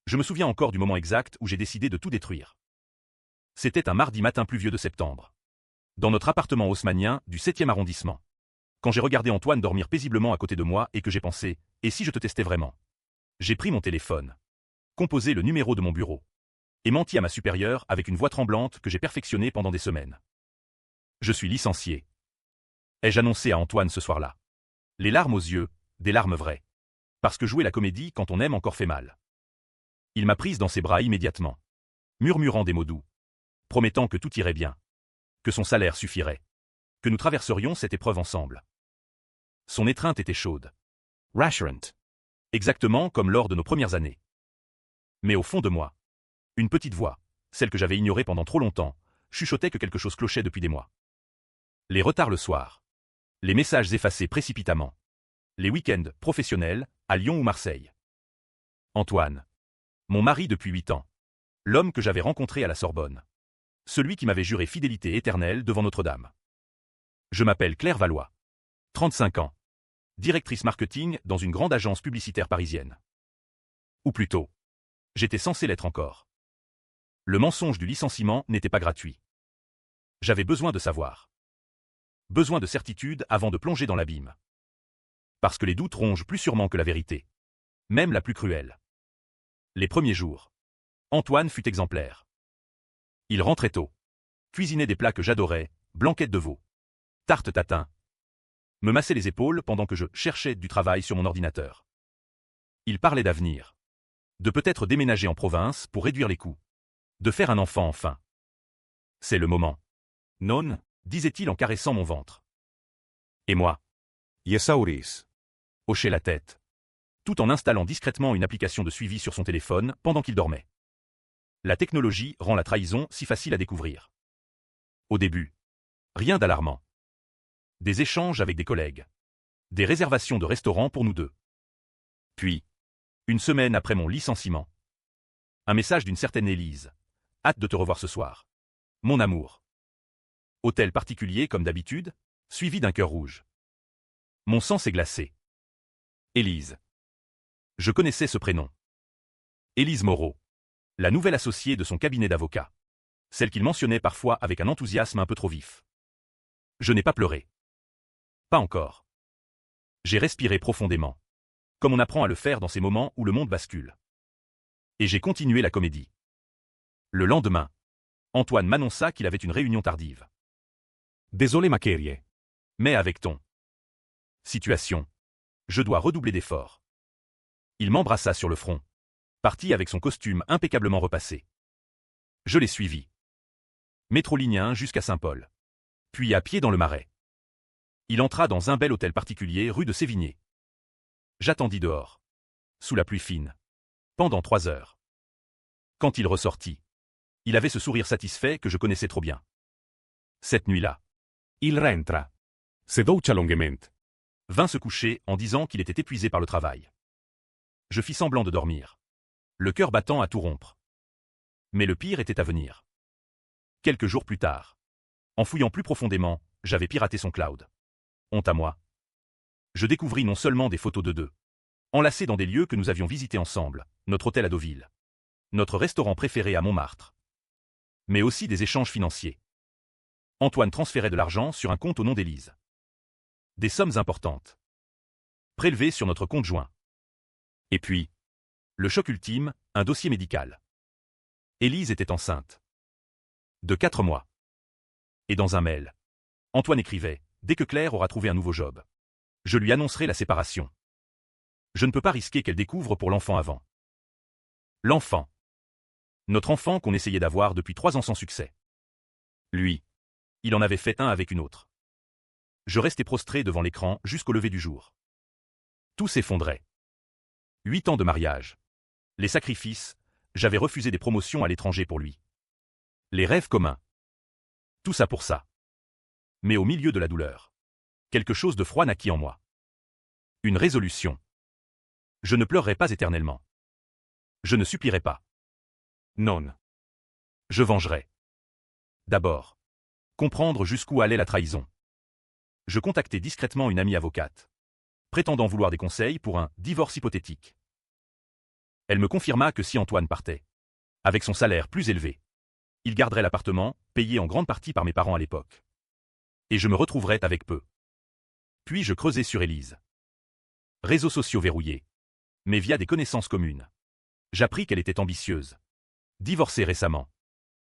Je me souviens encore du moment exact où j'ai décidé de tout détruire. C'était un mardi matin pluvieux de septembre. Dans notre appartement haussmannien du 7e arrondissement. Quand j'ai regardé Antoine dormir paisiblement à côté de moi et que j'ai pensé « Et si je te testais vraiment ?» J'ai pris mon téléphone, composé le numéro de mon bureau, et menti à ma supérieure avec une voix tremblante que j'ai perfectionnée pendant des semaines. Je suis licencié. Ai-je annoncé à Antoine ce soir-là? Les larmes aux yeux, des larmes vraies. Parce que jouer la comédie quand on aime encore fait mal. Il m'a prise dans ses bras immédiatement, murmurant des mots doux, promettant que tout irait bien, que son salaire suffirait, que nous traverserions cette épreuve ensemble. Son étreinte était chaude. Rassurant. Exactement comme lors de nos premières années. Mais au fond de moi, une petite voix, celle que j'avais ignorée pendant trop longtemps, chuchotait que quelque chose clochait depuis des mois. Les retards le soir. Les messages effacés précipitamment. Les week-ends professionnels, à Lyon ou Marseille. Antoine. Mon mari depuis 8 ans. L'homme que j'avais rencontré à la Sorbonne. Celui qui m'avait juré fidélité éternelle devant Notre-Dame. Je m'appelle Claire Valois. 35 ans. Directrice marketing dans une grande agence publicitaire parisienne. Ou plutôt, j'étais censé l'être encore. Le mensonge du licenciement n'était pas gratuit. J'avais besoin de savoir. Besoin de certitude avant de plonger dans l'abîme. Parce que les doutes rongent plus sûrement que la vérité. Même la plus cruelle. Les premiers jours. Antoine fut exemplaire. Il rentrait tôt. Cuisinait des plats que j'adorais, blanquettes de veau. Tarte tatin. Me massait les épaules pendant que je cherchais du travail sur mon ordinateur. Il parlait d'avenir. De peut-être déménager en province pour réduire les coûts. De faire un enfant enfin. C'est le moment. Non, disait-il en caressant mon ventre. Et moi? Yesauris. Hochait la tête. Tout en installant discrètement une application de suivi sur son téléphone pendant qu'il dormait. La technologie rend la trahison si facile à découvrir. Au début, rien d'alarmant. Des échanges avec des collègues. Des réservations de restaurants pour nous deux. Puis, une semaine après mon licenciement, un message d'une certaine Élise. Hâte de te revoir ce soir. Mon amour. Hôtel particulier comme d'habitude, suivi d'un cœur rouge. Mon sang s'est glacé. Élise. Je connaissais ce prénom. Élise Moreau. La nouvelle associée de son cabinet d'avocat. Celle qu'il mentionnait parfois avec un enthousiasme un peu trop vif. Je n'ai pas pleuré. Pas encore. J'ai respiré profondément. Comme on apprend à le faire dans ces moments où le monde bascule. Et j'ai continué la comédie. Le lendemain, Antoine m'annonça qu'il avait une réunion tardive. Désolé ma chérie. Mais avec ton. Situation. Je dois redoubler d'efforts. Il m'embrassa sur le front. Parti avec son costume impeccablement repassé. Je l'ai suivi. Métro ligne 1 jusqu'à Saint-Paul. Puis à pied dans le Marais. Il entra dans un bel hôtel particulier rue de Sévigné. J'attendis dehors. Sous la pluie fine. Pendant 3 heures. Quand il ressortit, il avait ce sourire satisfait que je connaissais trop bien. Cette nuit-là. Il rentra. Se doucha longamente. Vint se coucher en disant qu'il était épuisé par le travail. Je fis semblant de dormir. Le cœur battant à tout rompre. Mais le pire était à venir. Quelques jours plus tard. En fouillant plus profondément, j'avais piraté son cloud. Honte à moi. Je découvris non seulement des photos de deux, enlacés dans des lieux que nous avions visités ensemble, notre hôtel à Deauville, notre restaurant préféré à Montmartre, mais aussi des échanges financiers. Antoine transférait de l'argent sur un compte au nom d'Élise. Des sommes importantes. Prélevées sur notre compte joint. Et puis, le choc ultime, un dossier médical. Élise était enceinte. De 4 mois. Et dans un mail, Antoine écrivait « Dès que Claire aura trouvé un nouveau job, je lui annoncerai la séparation. Je ne peux pas risquer qu'elle découvre pour l'enfant avant. » L'enfant. Notre enfant qu'on essayait d'avoir depuis 3 ans sans succès. Lui, il en avait fait un avec une autre. Je restais prostré devant l'écran jusqu'au lever du jour. Tout s'effondrait. 8 ans de mariage. Les sacrifices, j'avais refusé des promotions à l'étranger pour lui. Les rêves communs. Tout ça pour ça. Mais au milieu de la douleur, quelque chose de froid naquit en moi. Une résolution. Je ne pleurerai pas éternellement. Je ne supplierai pas. Non. Je vengerai. D'abord, comprendre jusqu'où allait la trahison. Je contactai discrètement une amie avocate, prétendant vouloir des conseils pour un divorce hypothétique. Elle me confirma que si Antoine partait, avec son salaire plus élevé, il garderait l'appartement, payé en grande partie par mes parents à l'époque. Et je me retrouverais avec peu. Puis je creusai sur Élise. Réseaux sociaux verrouillés. Mais via des connaissances communes. J'appris qu'elle était ambitieuse. Divorcée récemment.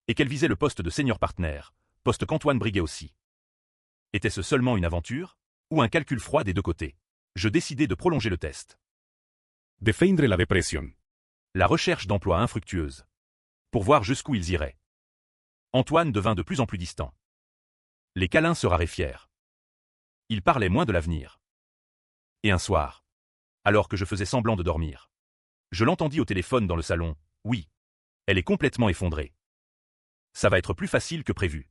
Et qu'elle visait le poste de senior partner, poste qu'Antoine briguait aussi. Était-ce seulement une aventure, ou un calcul froid des deux côtés? Je décidai de prolonger le test. Defeindre la depression. La recherche d'emploi infructueuse. Pour voir jusqu'où ils iraient. Antoine devint de plus en plus distant. Les câlins se raréfièrent. Il parlait moins de l'avenir. Et un soir, alors que je faisais semblant de dormir, je l'entendis au téléphone dans le salon. Oui, elle est complètement effondrée. Ça va être plus facile que prévu.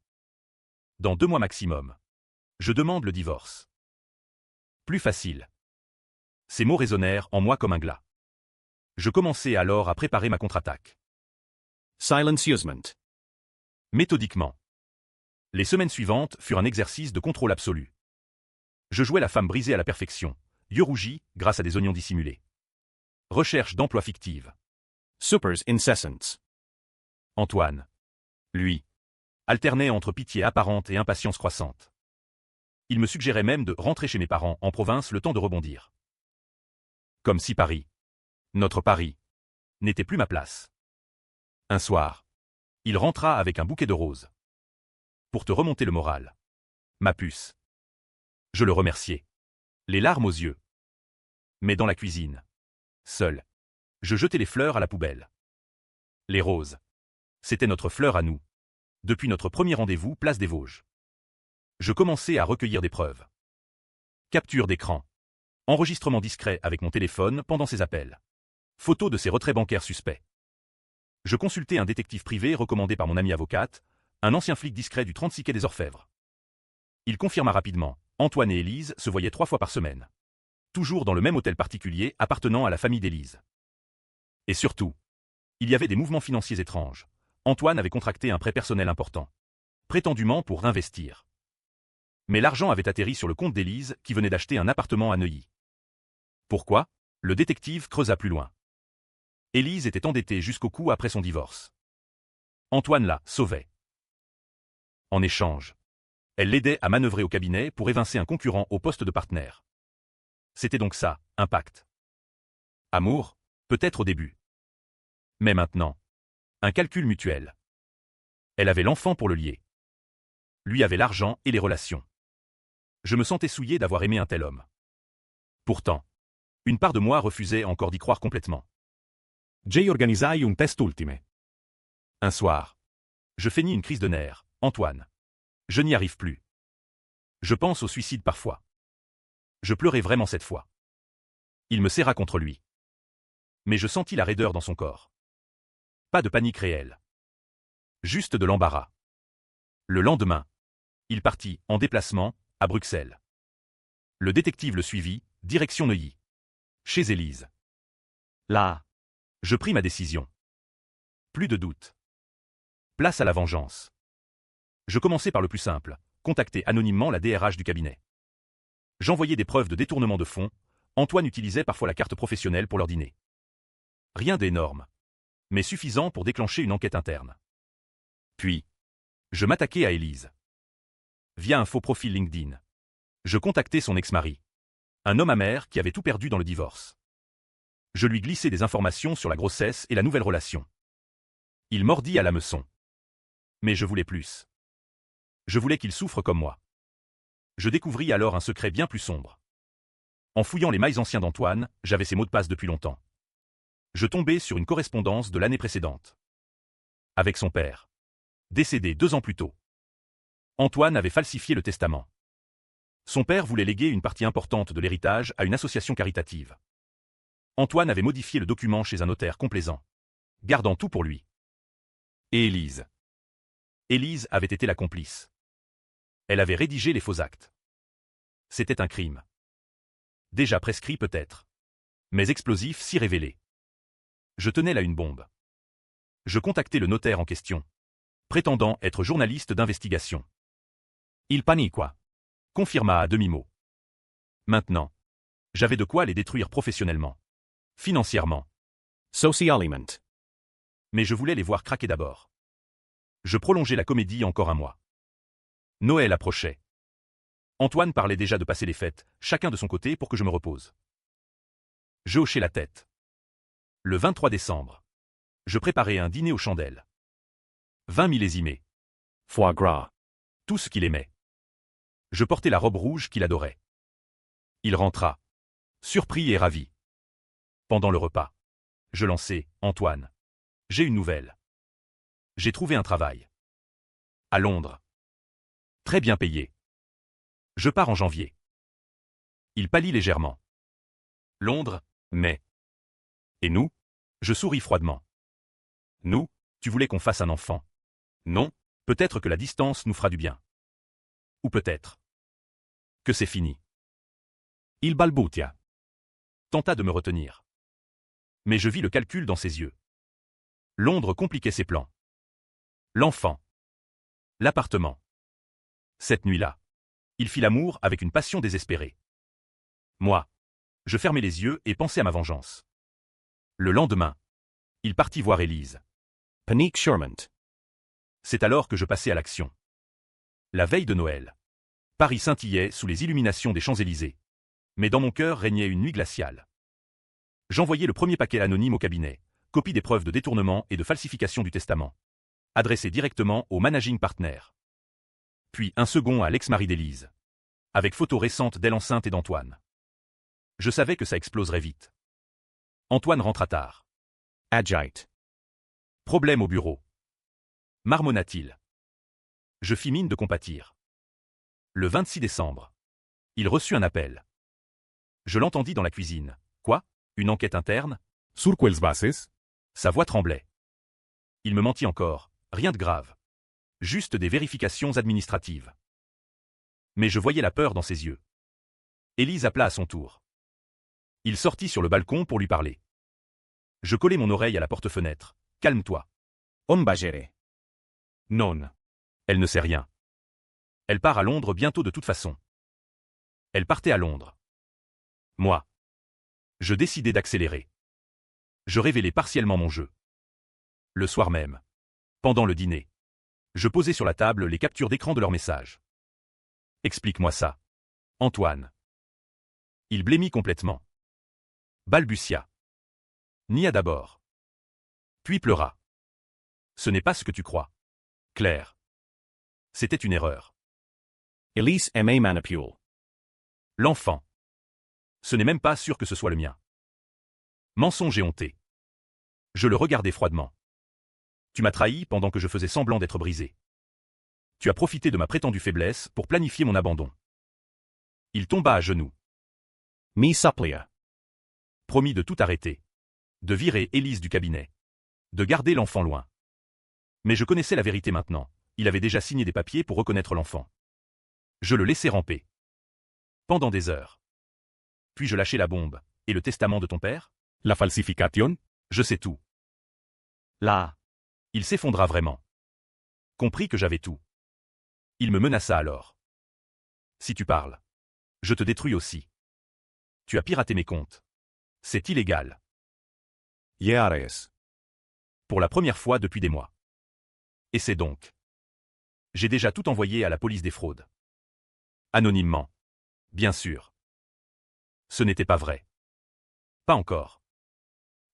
Dans 2 mois maximum. Je demande le divorce. Plus facile. Ces mots résonnèrent en moi comme un glas. Je commençai alors à préparer ma contre-attaque. Silencieusement. Méthodiquement. Les semaines suivantes furent un exercice de contrôle absolu. Je jouais la femme brisée à la perfection, yeux rougis grâce à des oignons dissimulés. Recherche d'emploi fictive. Suppers incessants. Antoine. Lui. Alternait entre pitié apparente et impatience croissante. Il me suggérait même de rentrer chez mes parents en province le temps de rebondir. Comme si Paris, notre Paris, n'était plus ma place. Un soir, il rentra avec un bouquet de roses. Pour te remonter le moral. Ma puce. Je le remerciai. Les larmes aux yeux. Mais dans la cuisine. Seul. Je jetai les fleurs à la poubelle. Les roses. C'était notre fleur à nous. Depuis notre premier rendez-vous, place des Vosges. Je commençai à recueillir des preuves. Capture d'écran. Enregistrement discret avec mon téléphone pendant ses appels. Photos de ses retraits bancaires suspects. Je consultai un détective privé recommandé par mon amie avocate, un ancien flic discret du 36 quai des Orfèvres. Il confirma rapidement, Antoine et Élise se voyaient 3 fois par semaine. Toujours dans le même hôtel particulier appartenant à la famille d'Élise. Et surtout, il y avait des mouvements financiers étranges. Antoine avait contracté un prêt personnel important. Prétendument pour investir. Mais l'argent avait atterri sur le compte d'Élise qui venait d'acheter un appartement à Neuilly. Pourquoi? Le détective creusa plus loin. Élise était endettée jusqu'au cou après son divorce. Antoine la sauvait. En échange, elle l'aidait à manœuvrer au cabinet pour évincer un concurrent au poste de partenaire. C'était donc ça, un pacte. Amour, peut-être au début. Mais maintenant, un calcul mutuel. Elle avait l'enfant pour le lier. Lui avait l'argent et les relations. Je me sentais souillé d'avoir aimé un tel homme. Pourtant, une part de moi refusait encore d'y croire complètement. J. Organizai un test ultime. Un soir, je feignis une crise de nerfs. Antoine. Je n'y arrive plus. Je pense au suicide parfois. Je pleurais vraiment cette fois. Il me serra contre lui. Mais je sentis la raideur dans son corps. Pas de panique réelle. Juste de l'embarras. Le lendemain, il partit, en déplacement, à Bruxelles. Le détective le suivit, direction Neuilly. Chez Élise. Là, je pris ma décision. Plus de doute. Place à la vengeance. Je commençai par le plus simple, contacter anonymement la DRH du cabinet. J'envoyais des preuves de détournement de fonds, Antoine utilisait parfois la carte professionnelle pour leur dîner. Rien d'énorme, mais suffisant pour déclencher une enquête interne. Puis, je m'attaquai à Élise. Via un faux profil LinkedIn. Je contactai son ex-mari. Un homme amer qui avait tout perdu dans le divorce. Je lui glissai des informations sur la grossesse et la nouvelle relation. Il mordit à l'hameçon. Mais je voulais plus. Je voulais qu'il souffre comme moi. Je découvris alors un secret bien plus sombre. En fouillant les mails anciens d'Antoine, j'avais ses mots de passe depuis longtemps. Je tombai sur une correspondance de l'année précédente. Avec son père. Décédé 2 ans plus tôt. Antoine avait falsifié le testament. Son père voulait léguer une partie importante de l'héritage à une association caritative. Antoine avait modifié le document chez un notaire complaisant, gardant tout pour lui. Et Élise. Élise avait été la complice. Elle avait rédigé les faux actes. C'était un crime. Déjà prescrit peut-être. Mais explosif si révélé. Je tenais là une bombe. Je contactai le notaire en question, prétendant être journaliste d'investigation. Il paniqua. Confirma à demi-mot. Maintenant, j'avais de quoi les détruire professionnellement. Financièrement. Socialement. Mais je voulais les voir craquer d'abord. Je prolongeais la comédie encore un mois. Noël approchait. Antoine parlait déjà de passer les fêtes, chacun de son côté pour que je me repose. Je hochai la tête. Le 23 décembre. Je préparais un dîner aux chandelles. 20 millésimés. Foie gras. Tout ce qu'il aimait. Je portais la robe rouge qu'il adorait. Il rentra. Surpris et ravi. Pendant le repas. Je lançai, Antoine. J'ai une nouvelle. J'ai trouvé un travail. À Londres. Très bien payé. Je pars en janvier. Il pâlit légèrement. Londres, mais. Et nous? Je souris froidement. Nous, tu voulais qu'on fasse un enfant. Non, peut-être que la distance nous fera du bien. Ou peut-être que c'est fini. Il balbutia. Tenta de me retenir. Mais je vis le calcul dans ses yeux. Londres compliquait ses plans. L'enfant. L'appartement. Cette nuit-là, il fit l'amour avec une passion désespérée. Moi, je fermais les yeux et pensais à ma vengeance. Le lendemain, il partit voir Élise. Panique Sherman. C'est alors que je passai à l'action. La veille de Noël, Paris scintillait sous les illuminations des Champs-Élysées. Mais dans mon cœur régnait une nuit glaciale. J'envoyai le premier paquet anonyme au cabinet, copie des preuves de détournement et de falsification du testament, adressé directement au managing partner. Puis un second à l'ex-mari d'Élise, avec photos récentes d'elle enceinte et d'Antoine. Je savais que ça exploserait vite. Antoine rentra tard. Agite. Problème au bureau. Marmonna-t-il. Je fis mine de compatir. Le 26 décembre, il reçut un appel. Je l'entendis dans la cuisine. Quoi? Une enquête interne? Sur quelles bases? Sa voix tremblait. Il me mentit encore, rien de grave. Juste des vérifications administratives. Mais je voyais la peur dans ses yeux. Élise appela à son tour. Il sortit sur le balcon pour lui parler. Je collai mon oreille à la porte-fenêtre. Calme-toi. Ombagere. Non. Elle ne sait rien. Elle part à Londres bientôt de toute façon. Elle partait à Londres. Moi. Je décidai d'accélérer. Je révélai partiellement mon jeu. Le soir même. Pendant le dîner. Je posai sur la table les captures d'écran de leurs messages. Explique-moi ça. Antoine. Il blêmit complètement. Balbutia. Nia d'abord. Puis pleura. Ce n'est pas ce que tu crois. Claire. C'était une erreur. Elise aimait manipule. L'enfant. Ce n'est même pas sûr que ce soit le mien. Mensonge et honté. Je le regardai froidement. Tu m'as trahi pendant que je faisais semblant d'être brisé. Tu as profité de ma prétendue faiblesse pour planifier mon abandon. Il tomba à genoux. Mi supplia. Promis de tout arrêter. De virer Élise du cabinet. De garder l'enfant loin. Mais je connaissais la vérité maintenant. Il avait déjà signé des papiers pour reconnaître l'enfant. Je le laissai ramper. Pendant des heures. Puis je lâchai la bombe. Et le testament de ton père? La falsification? Je sais tout. Là. Il s'effondra vraiment. Compris que j'avais tout. Il me menaça alors. Si tu parles, je te détruis aussi. Tu as piraté mes comptes. C'est illégal. Yeares. Pour la première fois depuis des mois. Et c'est donc. J'ai déjà tout envoyé à la police des fraudes. Anonymement. Bien sûr. Ce n'était pas vrai. Pas encore.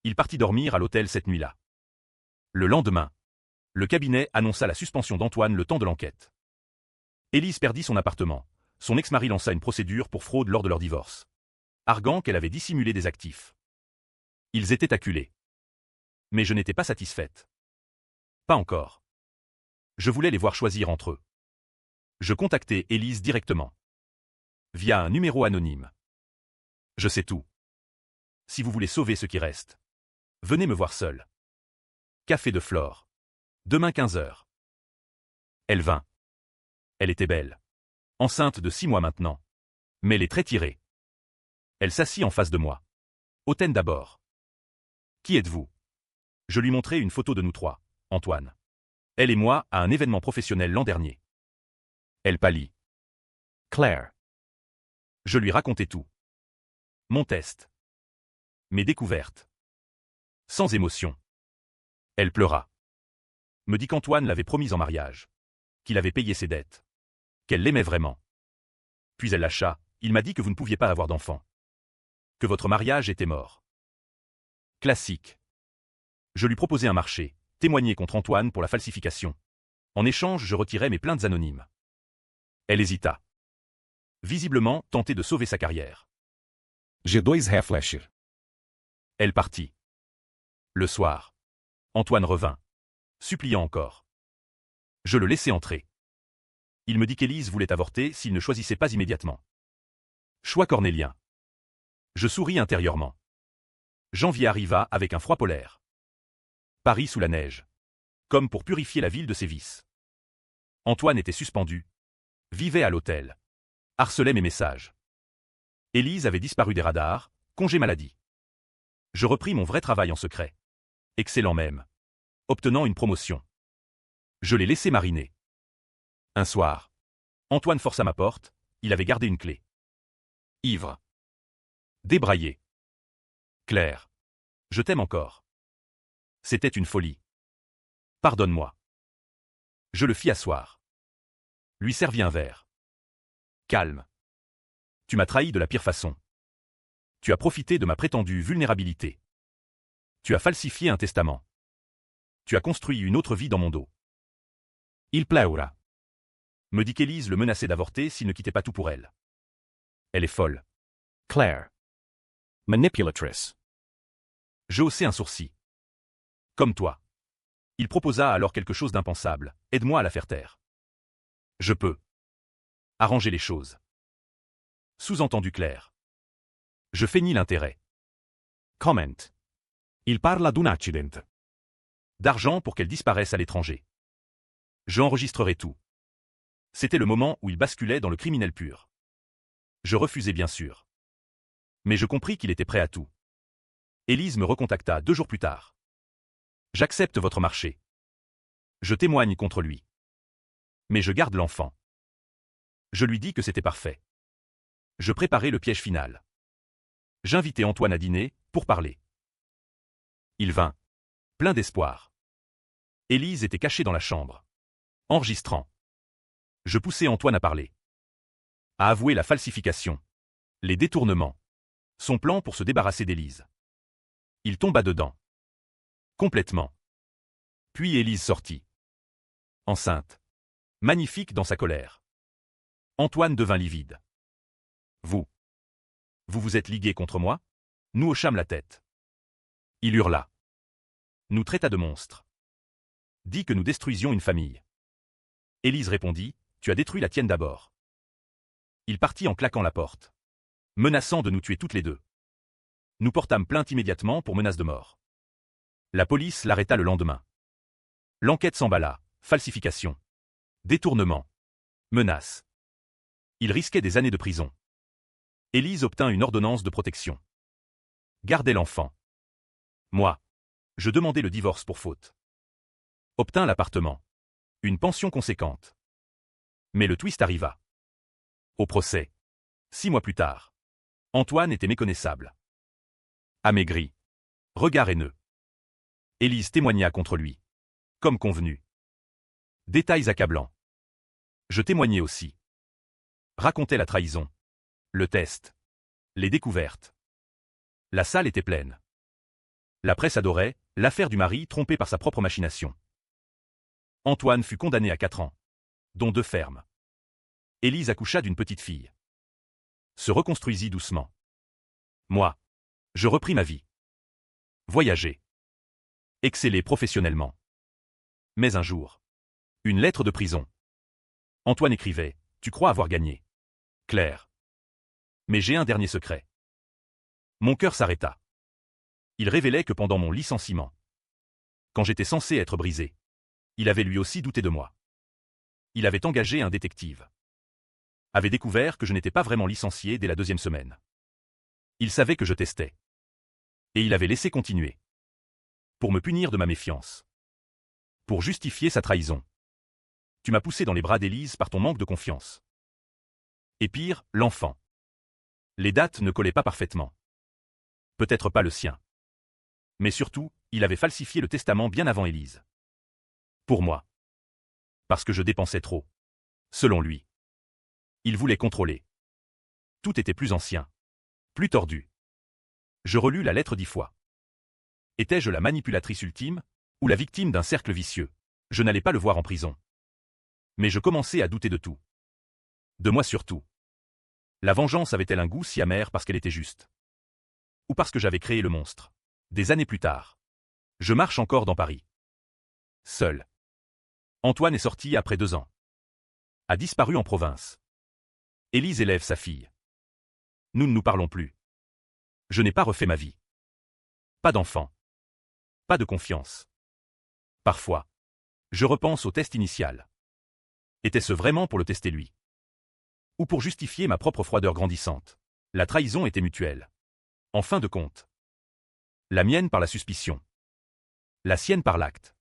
Il partit dormir à l'hôtel cette nuit-là. Le lendemain, le cabinet annonça la suspension d'Antoine le temps de l'enquête. Élise perdit son appartement. Son ex-mari lança une procédure pour fraude lors de leur divorce, arguant qu'elle avait dissimulé des actifs. Ils étaient acculés. Mais je n'étais pas satisfaite. Pas encore. Je voulais les voir choisir entre eux. Je contactai Élise directement. Via un numéro anonyme. Je sais tout. Si vous voulez sauver ce qui reste, venez me voir seul. Café de Flore. Demain 15h. Elle vint. Elle était belle. Enceinte de 6 mois maintenant. Mais les traits tirés. Elle s'assit en face de moi. Hautaine d'abord. Qui êtes-vous? Je lui montrai une photo de nous trois, Antoine. Elle et moi à un événement professionnel l'an dernier. Elle pâlit. Claire. Je lui racontai tout. Mon test. Mes découvertes. Sans émotion. Elle pleura. Me dit qu'Antoine l'avait promise en mariage. Qu'il avait payé ses dettes. Qu'elle l'aimait vraiment. Puis elle lâcha, il m'a dit que vous ne pouviez pas avoir d'enfant. Que votre mariage était mort. Classique. Je lui proposai un marché, témoigner contre Antoine pour la falsification. En échange, je retirais mes plaintes anonymes. Elle hésita. Visiblement, tentée de sauver sa carrière. G2 Reflasher. Elle partit. Le soir. Antoine revint. Suppliant encore. Je le laissai entrer. Il me dit qu'Élise voulait avorter s'il ne choisissait pas immédiatement. Choix cornélien. Je souris intérieurement. Janvier arriva avec un froid polaire. Paris sous la neige. Comme pour purifier la ville de ses vices. Antoine était suspendu. Vivait à l'hôtel. Harcelait mes messages. Élise avait disparu des radars, congé maladie. Je repris mon vrai travail en secret. Excellent même. Obtenant une promotion. Je l'ai laissé mariner. Un soir. Antoine força ma porte, il avait gardé une clé. Ivre. Débraillé. Claire. Je t'aime encore. C'était une folie. Pardonne-moi. Je le fis asseoir. Lui servis un verre. Calme. Tu m'as trahi de la pire façon. Tu as profité de ma prétendue vulnérabilité. Tu as falsifié un testament. Tu as construit une autre vie dans mon dos. Il pleura. Me dit qu'Élise le menaçait d'avorter s'il ne quittait pas tout pour elle. Elle est folle. Claire. Manipulatrice. Je haussai un sourcil. Comme toi. Il proposa alors quelque chose d'impensable. Aide-moi à la faire taire. Je peux. Arranger les choses. Sous-entendu clair. Je feignis l'intérêt. Comment. Il parla d'un accident. D'argent pour qu'elle disparaisse à l'étranger. Je enregistrerai tout. C'était le moment où il basculait dans le criminel pur. Je refusai bien sûr. Mais je compris qu'il était prêt à tout. Élise me recontacta 2 jours plus tard. J'accepte votre marché. Je témoigne contre lui. Mais je garde l'enfant. Je lui dis que c'était parfait. Je préparai le piège final. J'invitai Antoine à dîner, pour parler. Il vint. Plein d'espoir. Élise était cachée dans la chambre. Enregistrant. Je poussai Antoine à parler. À avouer la falsification. Les détournements. Son plan pour se débarrasser d'Élise. Il tomba dedans. Complètement. Puis Élise sortit. Enceinte. Magnifique dans sa colère. Antoine devint livide. Vous vous êtes ligué contre moi? Nous hochâmes la tête. Il hurla. Nous traita de monstres. Dit que nous détruisions une famille. Élise répondit, tu as détruit la tienne d'abord. Il partit en claquant la porte. Menaçant de nous tuer toutes les deux. Nous portâmes plainte immédiatement pour menace de mort. La police l'arrêta le lendemain. L'enquête s'emballa, falsification. Détournement. Menace. Il risquait des années de prison. Élise obtint une ordonnance de protection. Gardait l'enfant. Moi. Je demandai le divorce pour faute. Obtint l'appartement. Une pension conséquente. Mais le twist arriva. Au procès. 6 mois plus tard. Antoine était méconnaissable. Amaigri. Regard haineux. Élise témoigna contre lui. Comme convenu. Détails accablants. Je témoignai aussi. Racontais la trahison. Le test. Les découvertes. La salle était pleine. La presse adorait, l'affaire du mari trompé par sa propre machination. Antoine fut condamné à 4 ans. Dont 2 fermes. Élise accoucha d'une petite fille. Se reconstruisit doucement. Moi. Je repris ma vie. Voyager. Exceller professionnellement. Mais un jour. Une lettre de prison. Antoine écrivait, tu crois avoir gagné. Claire. Mais j'ai un dernier secret. Mon cœur s'arrêta. Il révélait que pendant mon licenciement, quand j'étais censé être brisé, il avait lui aussi douté de moi. Il avait engagé un détective. Avait découvert que je n'étais pas vraiment licencié dès la 2e semaine. Il savait que je testais. Et il avait laissé continuer. Pour me punir de ma méfiance. Pour justifier sa trahison. Tu m'as poussé dans les bras d'Élise par ton manque de confiance. Et pire, l'enfant. Les dates ne collaient pas parfaitement. Peut-être pas le sien. Mais surtout, Il avait falsifié le testament bien avant Élise. Pour moi. Parce que je dépensais trop. Selon lui. Il voulait contrôler. Tout était plus ancien. Plus tordu. Je relus la lettre 10 fois. Étais-je la manipulatrice ultime, ou la victime d'un cercle vicieux? Je n'allais pas le voir en prison. Mais je commençais à douter de tout. De moi surtout. La vengeance avait-elle un goût si amer parce qu'elle était juste? Ou parce que j'avais créé le monstre? Des années plus tard. Je marche encore dans Paris. Seul. Antoine est sorti après 2 ans. A disparu en province. Élise élève sa fille. Nous ne nous parlons plus. Je n'ai pas refait ma vie. Pas d'enfant. Pas de confiance. Parfois. Je repense au test initial. Était-ce vraiment pour le tester lui? Ou pour justifier ma propre froideur grandissante? La trahison était mutuelle. En fin de compte. La mienne par la suspicion. La sienne par l'acte.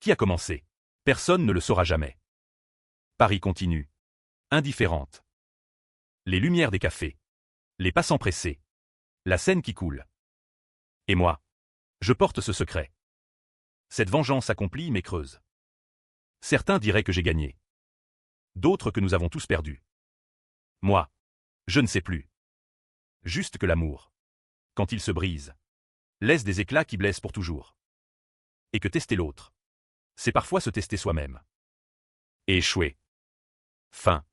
Qui a commencé? Personne ne le saura jamais. Paris continue. Indifférente. Les lumières des cafés. Les passants pressés. La Seine qui coule. Et moi? Je porte ce secret. Cette vengeance accomplie mais creuse. Certains diraient que j'ai gagné. D'autres que nous avons tous perdu. Moi, je ne sais plus. Juste que l'amour, quand il se brise, laisse des éclats qui blessent pour toujours. Et que tester l'autre, c'est parfois se tester soi-même. Et échouer. Fin.